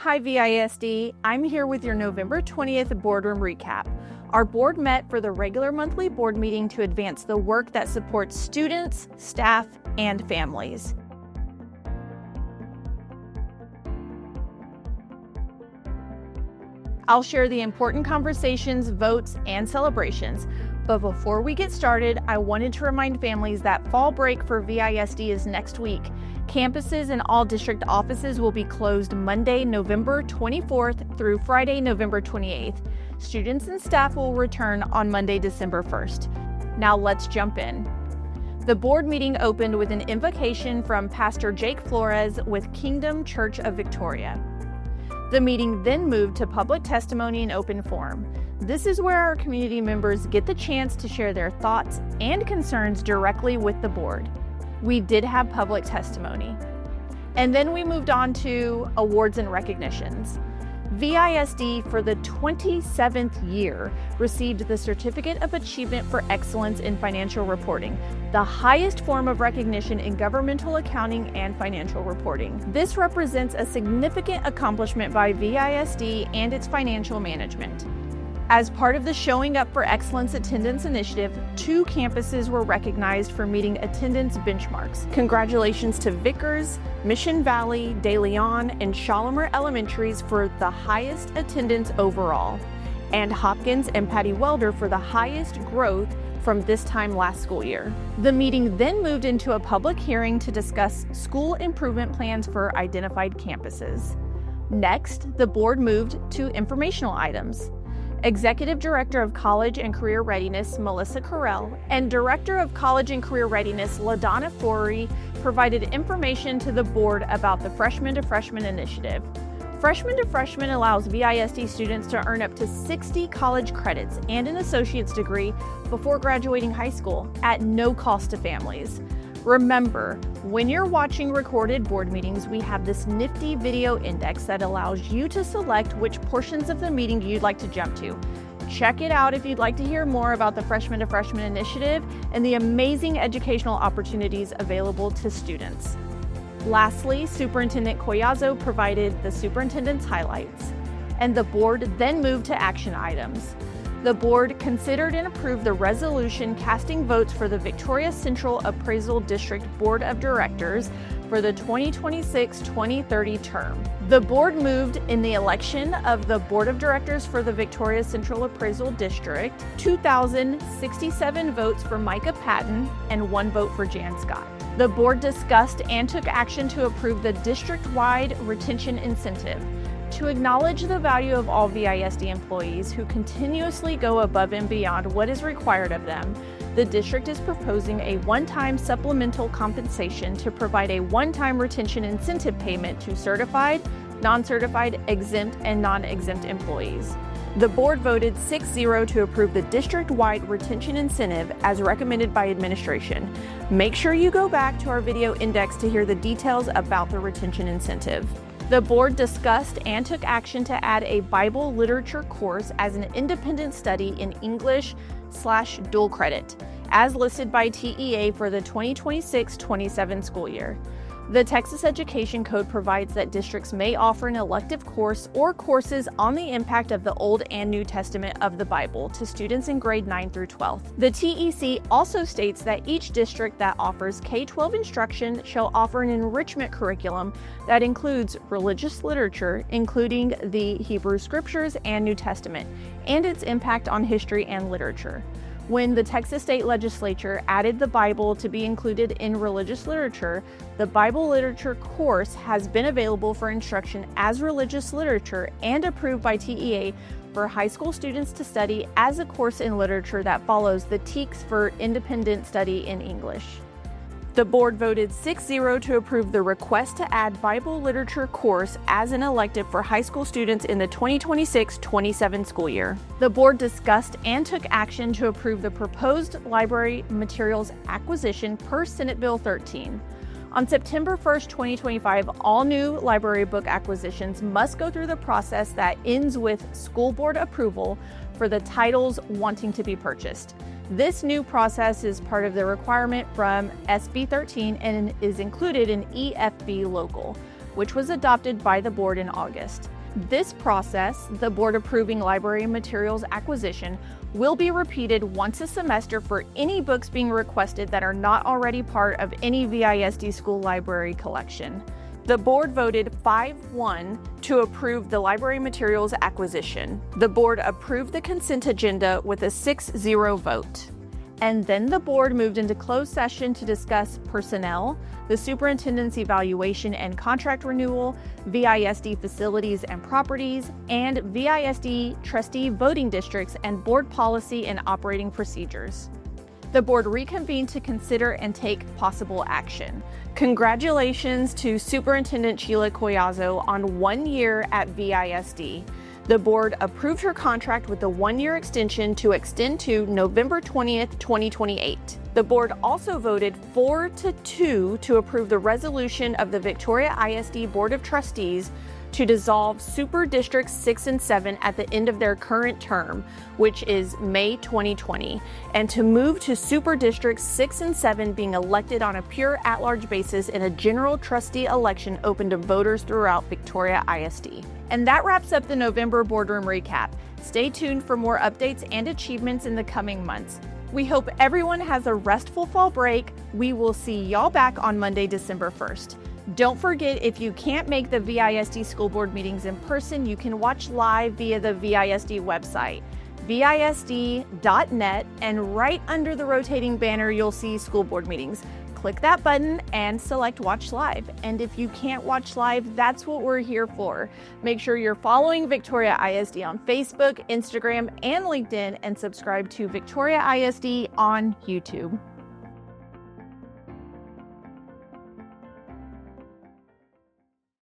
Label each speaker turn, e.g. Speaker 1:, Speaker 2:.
Speaker 1: Hi VISD, I'm here with your November 20th boardroom recap. Our board met for the regular monthly board meeting to advance the work that supports students, staff, and families. I'll share the important conversations, votes, and celebrations. But before we get started, I wanted to remind families that fall break for VISD is next week. Campuses and all district offices will be closed Monday, November 24th through Friday, November 28th. Students and staff will return on Monday, December 1st. Now let's jump in. The board meeting opened with an invocation from Pastor Jake Flores with Kingdom Church of Victoria. The meeting then moved to public testimony and open forum. This is where our community members get the chance to share their thoughts and concerns directly with the board. We did have public testimony. And then we moved on to awards and recognitions. VISD for the 27th year received the Certificate of Achievement for Excellence in Financial Reporting, the highest form of recognition in governmental accounting and financial reporting. This represents a significant accomplishment by VISD and its financial management. As part of the Showing Up for Excellence Attendance Initiative, 2 campuses were recognized for meeting attendance benchmarks. Congratulations to Vickers, Mission Valley, De Leon, and Shalimar Elementaries for the highest attendance overall, and Hopkins and Patty Welder for the highest growth from this time last school year. The meeting then moved into a public hearing to discuss school improvement plans for identified campuses. Next, the board moved to informational items. Executive Director of College and Career Readiness, Melissa Carell, and Director of College and Career Readiness, LaDonna Forey, provided information to the board about the Freshman to Freshman initiative. Freshman to Freshman allows VISD students to earn up to 60 college credits and an associate's degree before graduating high school at no cost to families. Remember, when you're watching recorded board meetings, we have this nifty video index that allows you to select which portions of the meeting you'd like to jump to. Check it out if you'd like to hear more about the Freshman to Freshman initiative and the amazing educational opportunities available to students. Lastly, Superintendent Collazo provided the superintendent's highlights, and the board then moved to action items. The board considered and approved the resolution casting votes for the Victoria Central Appraisal District Board of Directors for the 2026-2030 term. The board moved in the election of the Board of Directors for the Victoria Central Appraisal District, 2,067 votes for Micah Patton and 1 vote for Jan Scott. The board discussed and took action to approve the district-wide retention incentive. To acknowledge the value of all VISD employees who continuously go above and beyond what is required of them, the district is proposing a one-time supplemental compensation to provide a one-time retention incentive payment to certified, non-certified, exempt, and non-exempt employees. The board voted 6-0 to approve the district-wide retention incentive as recommended by administration. Make sure you go back to our video index to hear the details about the retention incentive. The board discussed and took action to add a Bible literature course as an independent study in English/dual credit, as listed by TEA for the 2026-27 school year. The Texas Education Code provides that districts may offer an elective course or courses on the impact of the Old and New Testament of the Bible to students in grade 9 through 12. The TEC also states that each district that offers K-12 instruction shall offer an enrichment curriculum that includes religious literature, including the Hebrew Scriptures and New Testament, and its impact on history and literature. When the Texas State Legislature added the Bible to be included in religious literature, the Bible literature course has been available for instruction as religious literature and approved by TEA for high school students to study as a course in literature that follows the TEKS for independent study in English. The board voted 6-0 to approve the request to add Bible literature course as an elective for high school students in the 2026-27 school year. The board discussed and took action to approve the proposed library materials acquisition per Senate Bill 13. On September 1st, 2025, all new library book acquisitions must go through the process that ends with school board approval for the titles wanting to be purchased. This new process is part of the requirement from SB 13 and is included in EFB Local, which was adopted by the board in August. This process, the board approving library materials acquisition, will be repeated once a semester for any books being requested that are not already part of any VISD school library collection. The board voted 5-1 to approve the library materials acquisition. The board approved the consent agenda with a 6-0 vote. And then the board moved into closed session to discuss personnel, the superintendent's evaluation and contract renewal, VISD facilities and properties, and VISD trustee voting districts and board policy and operating procedures. The board reconvened to consider and take possible action. Congratulations to Superintendent Sheila Collazo on 1 year at VISD. The board approved her contract with a 1-year extension to extend to November 20th, 2028. The board also voted 4-2 to approve the resolution of the Victoria ISD Board of Trustees to dissolve Super Districts 6 and 7 at the end of their current term, which is May 2020, and to move to Super Districts 6 and 7 being elected on a pure at-large basis in a general trustee election open to voters throughout Victoria ISD. And that wraps up the November boardroom recap. Stay tuned for more updates and achievements in the coming months. We hope everyone has a restful fall break. We will see y'all back on Monday, December 1st. Don't forget, if you can't make the VISD school board meetings in person, you can watch live via the VISD website, visd.net, and right under the rotating banner, you'll see school board meetings. Click that button and select Watch Live. And if you can't watch live, that's what we're here for. Make sure you're following Victoria ISD on Facebook, Instagram, and LinkedIn, and subscribe to Victoria ISD on YouTube.